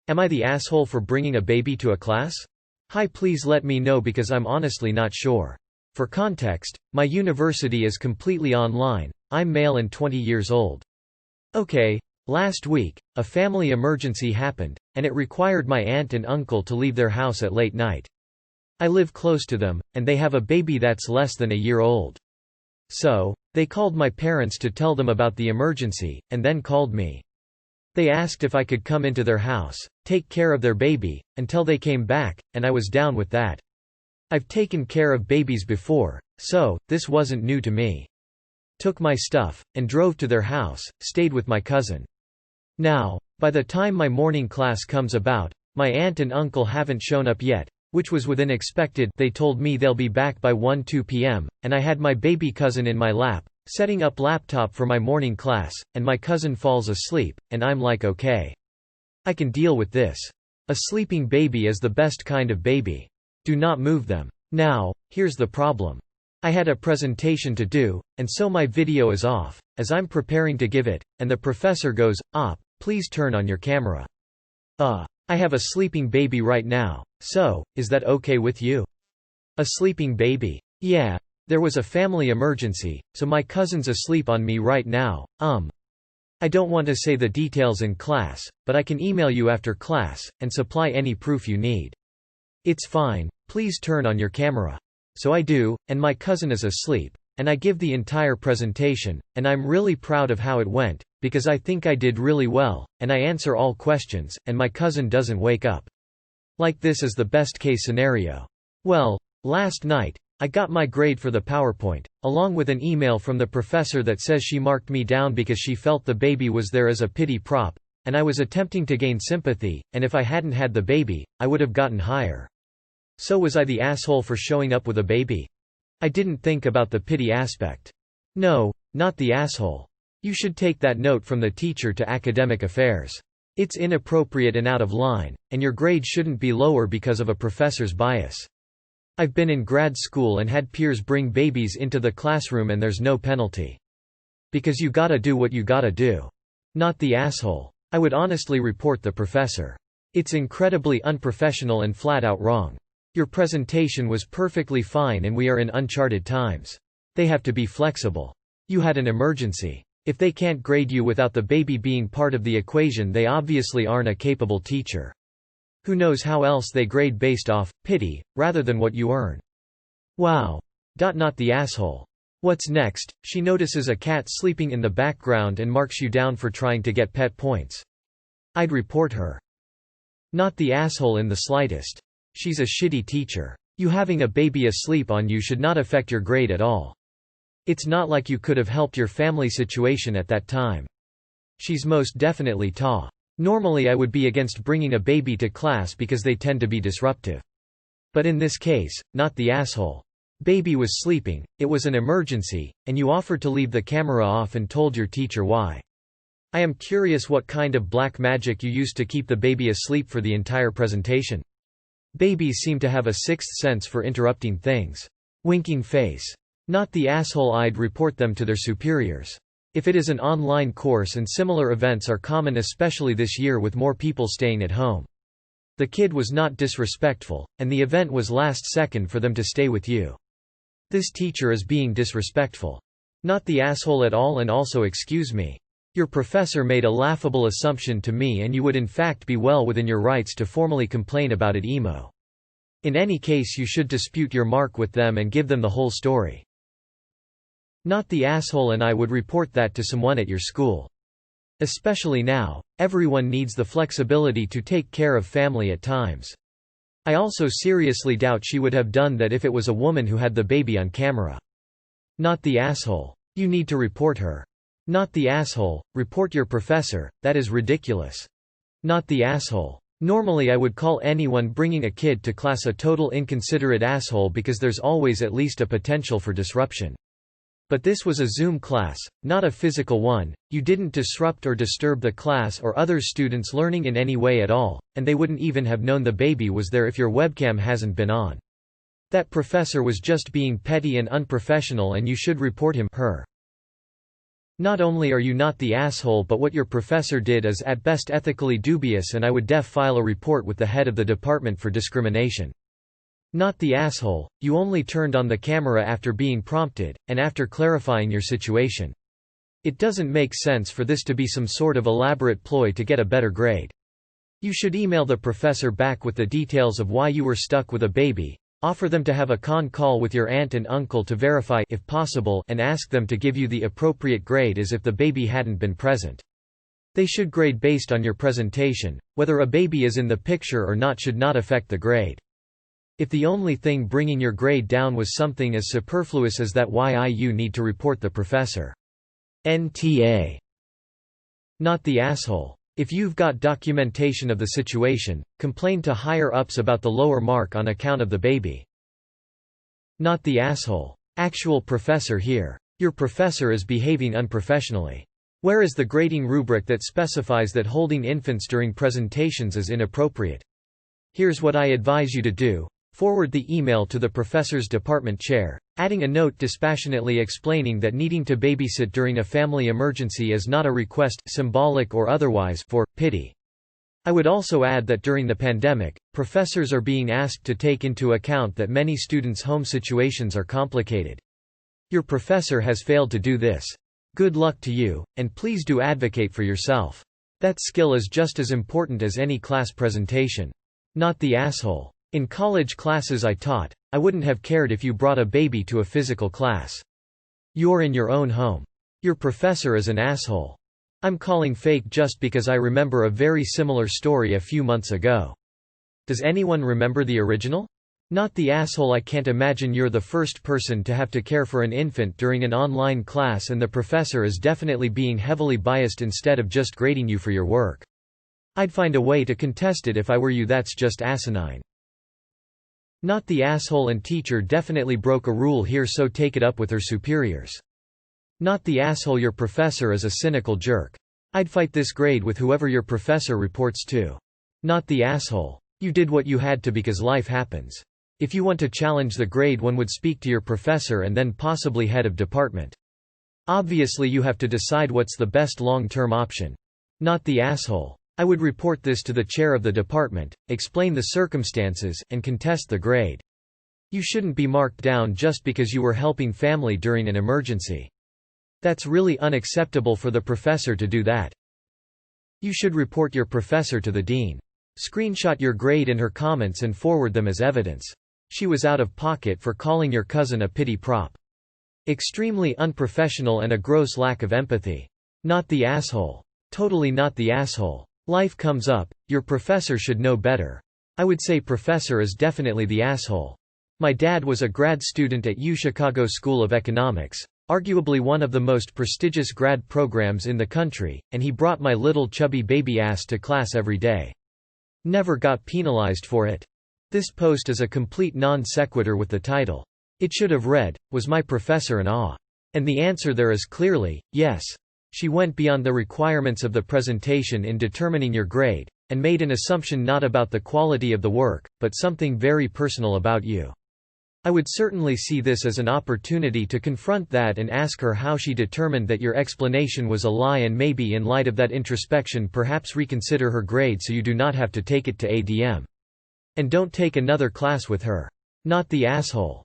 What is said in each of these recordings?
Am I the asshole for bringing a baby to a class? Hi, please let me know because I'm honestly not sure. For context, my university is completely online. I'm male and 20 years old. Okay, last week, a family emergency happened, and it required my aunt and uncle to leave their house at late night. I live close to them, and they have a baby that's less than a year old. So, they called my parents to tell them about the emergency, and then called me. They asked if I could come into their house, take care of their baby, until they came back, and I was down with that. I've taken care of babies before, so, this wasn't new to me. Took my stuff, and drove to their house, stayed with my cousin. Now, by the time my morning class comes about, my aunt and uncle haven't shown up yet, which was within expected. They told me they'll be back by 1–2 p.m., and I had my baby cousin in my lap, setting up laptop for my morning class, and my cousin falls asleep, and I'm like, okay. I can deal with this. A sleeping baby is the best kind of baby. Do not move them. Now, here's the problem. I had a presentation to do, and so my video is off, as I'm preparing to give it, and the professor goes, please turn on your camera. I have a sleeping baby right now, so, is that okay with you? A sleeping baby? Yeah. There was a family emergency, so my cousin's asleep on me right now. I don't want to say the details in class, but I can email you after class, and supply any proof you need. It's fine, please turn on your camera. So I do, and my cousin is asleep, and I give the entire presentation, and I'm really proud of how it went, because I think I did really well, and I answer all questions, and my cousin doesn't wake up. Like, this is the best case scenario. Well, last night, I got my grade for the PowerPoint, along with an email from the professor that says she marked me down because she felt the baby was there as a pity prop, and I was attempting to gain sympathy, and if I hadn't had the baby, I would have gotten higher. So was I the asshole for showing up with a baby? I didn't think about the pity aspect. No, not the asshole. You should take that note from the teacher to academic affairs. It's inappropriate and out of line, and your grade shouldn't be lower because of a professor's bias. I've been in grad school and had peers bring babies into the classroom and there's no penalty. Because you gotta do what you gotta do. Not the asshole. I would honestly report the professor. It's incredibly unprofessional and flat out wrong. Your presentation was perfectly fine and we are in uncharted times. They have to be flexible. You had an emergency. If they can't grade you without the baby being part of the equation, they obviously aren't a capable teacher. Who knows how else they grade based off pity, rather than what you earn. Wow. Not the asshole. What's next? She notices a cat sleeping in the background and marks you down for trying to get pet points. I'd report her. Not the asshole in the slightest. She's a shitty teacher. You having a baby asleep on you should not affect your grade at all. It's not like you could have helped your family situation at that time. She's most definitely Normally I would be against bringing a baby to class because they tend to be disruptive. But in this case, not the asshole. Baby was sleeping, it was an emergency, and you offered to leave the camera off and told your teacher why. I am curious what kind of black magic you used to keep the baby asleep for the entire presentation. Babies seem to have a sixth sense for interrupting things. Winking face. Not the asshole. I'd report them to their superiors. If it is an online course and similar events are common, especially this year with more people staying at home. The kid was not disrespectful, and the event was last second for them to stay with you. This teacher is being disrespectful. Not the asshole at all. And also, excuse me. Your professor made a laughable assumption to me and you would in fact be well within your rights to formally complain about it. Emo. In any case, you should dispute your mark with them and give them the whole story. Not the asshole. And I would report that to someone at your school. Especially now, everyone needs the flexibility to take care of family at times. I also seriously doubt she would have done that if it was a woman who had the baby on camera. Not the asshole. You need to report her. Not the asshole. Report your professor, that is ridiculous. Not the asshole. Normally I would call anyone bringing a kid to class a total inconsiderate asshole because there's always at least a potential for disruption. But this was a Zoom class, not a physical one. You didn't disrupt or disturb the class or other students learning in any way at all, and they wouldn't even have known the baby was there if your webcam hasn't been on. That professor was just being petty and unprofessional and you should report him/her. Not only are you not the asshole, but what your professor did is at best ethically dubious, and I would file a report with the head of the department for discrimination. Not the asshole, you only turned on the camera after being prompted, and after clarifying your situation. It doesn't make sense for this to be some sort of elaborate ploy to get a better grade. You should email the professor back with the details of why you were stuck with a baby, offer them to have a con call with your aunt and uncle to verify if possible, and ask them to give you the appropriate grade as if the baby hadn't been present. They should grade based on your presentation. Whether a baby is in the picture or not should not affect the grade. If the only thing bringing your grade down was something as superfluous as that, why you need to report the professor. NTA. Not the asshole. If you've got documentation of the situation, complain to higher-ups about the lower mark on account of the baby. Not the asshole. Actual professor here. Your professor is behaving unprofessionally. Where is the grading rubric that specifies that holding infants during presentations is inappropriate? Here's what I advise you to do. Forward the email to the professor's department chair, adding a note dispassionately explaining that needing to babysit during a family emergency is not a request, symbolic or otherwise, for pity. I would also add that during the pandemic, professors are being asked to take into account that many students' home situations are complicated. Your professor has failed to do this. Good luck to you, and please do advocate for yourself. That skill is just as important as any class presentation. Not the asshole. In college classes I taught, I wouldn't have cared if you brought a baby to a physical class. You're in your own home. Your professor is an asshole. I'm calling fake just because I remember a very similar story a few months ago. Does anyone remember the original? Not the asshole. I can't imagine you're the first person to have to care for an infant during an online class, and the professor is definitely being heavily biased instead of just grading you for your work. I'd find a way to contest it if I were you. That's just asinine. Not the asshole, and teacher definitely broke a rule here, so take it up with her superiors. Not the asshole. Your professor is a cynical jerk. I'd fight this grade with whoever your professor reports to. Not the asshole. You did what you had to because life happens. If you want to challenge the grade, one would speak to your professor and then possibly head of department. Obviously you have to decide what's the best long-term option. Not the asshole. I would report this to the chair of the department, explain the circumstances, and contest the grade. You shouldn't be marked down just because you were helping family during an emergency. That's really unacceptable for the professor to do that. You should report your professor to the dean. Screenshot your grade and her comments and forward them as evidence. She was out of pocket for calling your cousin a pity prop. Extremely unprofessional and a gross lack of empathy. Not the asshole. Totally not the asshole. Life comes up, your professor should know better. I would say professor is definitely the asshole. My dad was a grad student at Chicago School of Economics, arguably one of the most prestigious grad programs in the country, and he brought my little chubby baby ass to class every day. Never got penalized for it. This post is a complete non sequitur with the title. It should have read, "Was my professor an aw?" And the answer there is clearly, yes. She went beyond the requirements of the presentation in determining your grade, and made an assumption not about the quality of the work, but something very personal about you. I would certainly see this as an opportunity to confront that and ask her how she determined that your explanation was a lie, and maybe in light of that introspection perhaps reconsider her grade so you do not have to take it to ADM. And don't take another class with her. Not the asshole.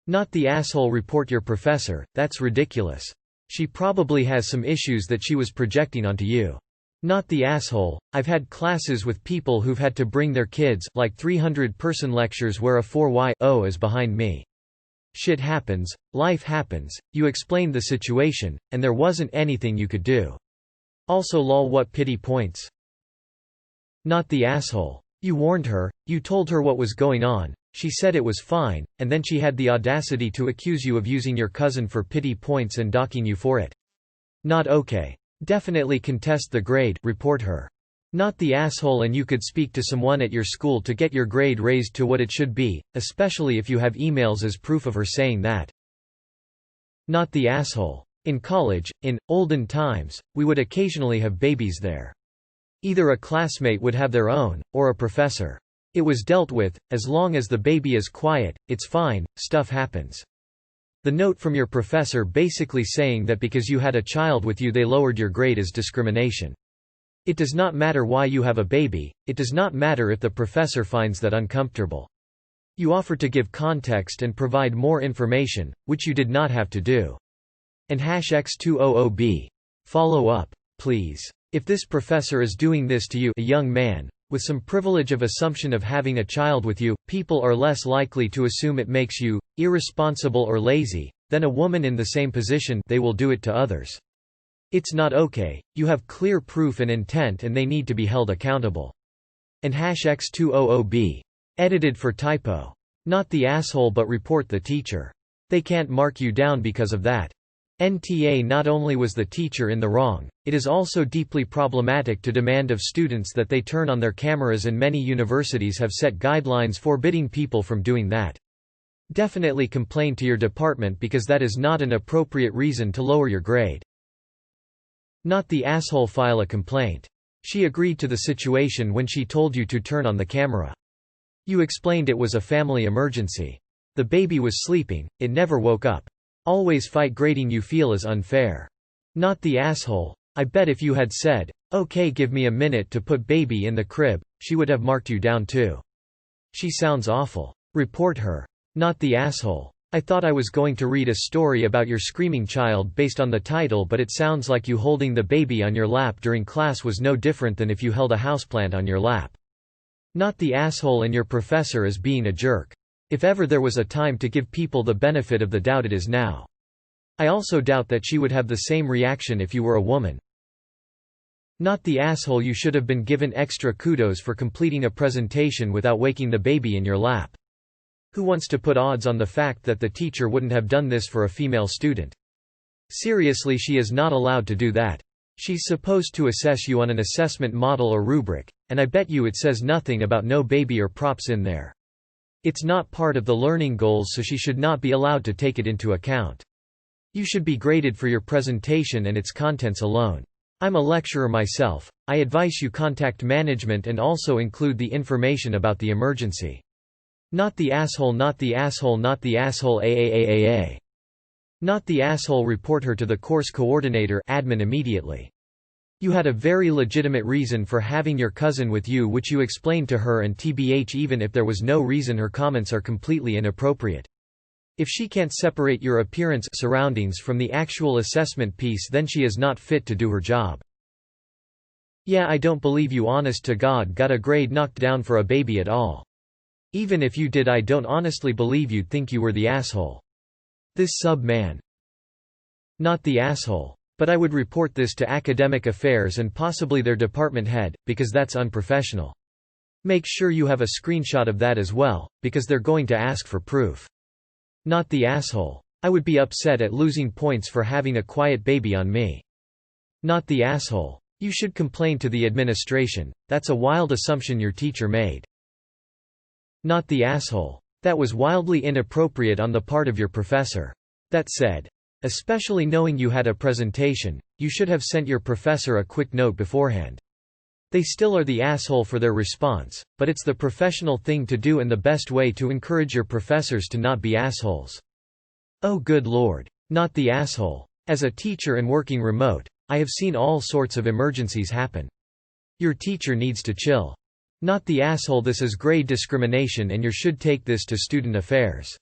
Not the asshole. Report your professor. That's ridiculous. She probably has some issues that she was projecting onto you. Not the asshole. I've had classes with people who've had to bring their kids, like 300-person lectures where a 4Y0 is behind me. Shit happens, life happens, you explained the situation, and there wasn't anything you could do. Also lol, what pity points. Not the asshole. You warned her, you told her what was going on, she said it was fine, and then she had the audacity to accuse you of using your cousin for pity points and docking you for it. Not okay. Definitely contest the grade, report her. Not the asshole, and you could speak to someone at your school to get your grade raised to what it should be, especially if you have emails as proof of her saying that. Not the asshole. In college, in olden times, we would occasionally have babies there. Either a classmate would have their own, or a professor. It was dealt with, as long as the baby is quiet, it's fine, stuff happens. The note from your professor basically saying that because you had a child with you they lowered your grade is discrimination. It does not matter why you have a baby, it does not matter if the professor finds that uncomfortable. You offered to give context and provide more information, which you did not have to do. And #X200B. Follow up, please. If this professor is doing this to you, a young man, with some privilege of assumption of having a child with you, people are less likely to assume it makes you irresponsible or lazy than a woman in the same position. They will do it to others. It's not okay. You have clear proof and intent and they need to be held accountable. And #X200B. Edited for typo. Not the asshole but report the teacher. They can't mark you down because of that. NTA. Not only was the teacher in the wrong, it is also deeply problematic to demand of students that they turn on their cameras, and many universities have set guidelines forbidding people from doing that. Definitely complain to your department because that is not an appropriate reason to lower your grade. Not the asshole. File a complaint. She agreed to the situation when she told you to turn on the camera. You explained it was a family emergency. The baby was sleeping, it never woke up. Always fight grading you feel is unfair. Not the asshole. I bet if you had said, "Okay, give me a minute to put baby in the crib," she would have marked you down too. She sounds awful. Report her. Not the asshole. I thought I was going to read a story about your screaming child based on the title, but it sounds like you holding the baby on your lap during class was no different than if you held a houseplant on your lap. Not the asshole. And your professor is being a jerk. If ever there was a time to give people the benefit of the doubt, it is now. I also doubt that she would have the same reaction if you were a woman. Not the asshole. You should have been given extra kudos for completing a presentation without waking the baby in your lap. Who wants to put odds on the fact that the teacher wouldn't have done this for a female student? Seriously, she is not allowed to do that. She's supposed to assess you on an assessment model or rubric, and I bet you it says nothing about no baby or props in there. It's not part of the learning goals, so she should not be allowed to take it into account. You should be graded for your presentation and its contents alone. I'm a lecturer myself. I advise you contact management and also include the information about the emergency. Not the asshole. Not the asshole. Not the asshole. AAAAA. Not the asshole. Report her to the course coordinator admin immediately. You had a very legitimate reason for having your cousin with you, which you explained to her, and tbh, even if there was no reason, her comments are completely inappropriate. If she can't separate your appearance surroundings from the actual assessment piece, then she is not fit to do her job. Yeah, I don't believe you, honest to God, got a grade knocked down for a baby at all. Even if you did, I don't honestly believe you'd think you were the asshole. This sub-man. Not the asshole. But I would report this to academic affairs and possibly their department head, because that's unprofessional. Make sure you have a screenshot of that as well, because they're going to ask for proof. Not the asshole. I would be upset at losing points for having a quiet baby on me. Not the asshole. You should complain to the administration. That's a wild assumption your teacher made. Not the asshole. That was wildly inappropriate on the part of your professor. That said, especially knowing you had a presentation, you should have sent your professor a quick note beforehand. They still are the asshole for their response, but it's the professional thing to do and the best way to encourage your professors to not be assholes. Oh good lord. Not the asshole. As a teacher and working remote, I have seen all sorts of emergencies happen. Your teacher needs to chill. Not the asshole. This is grade discrimination and you should take this to student affairs.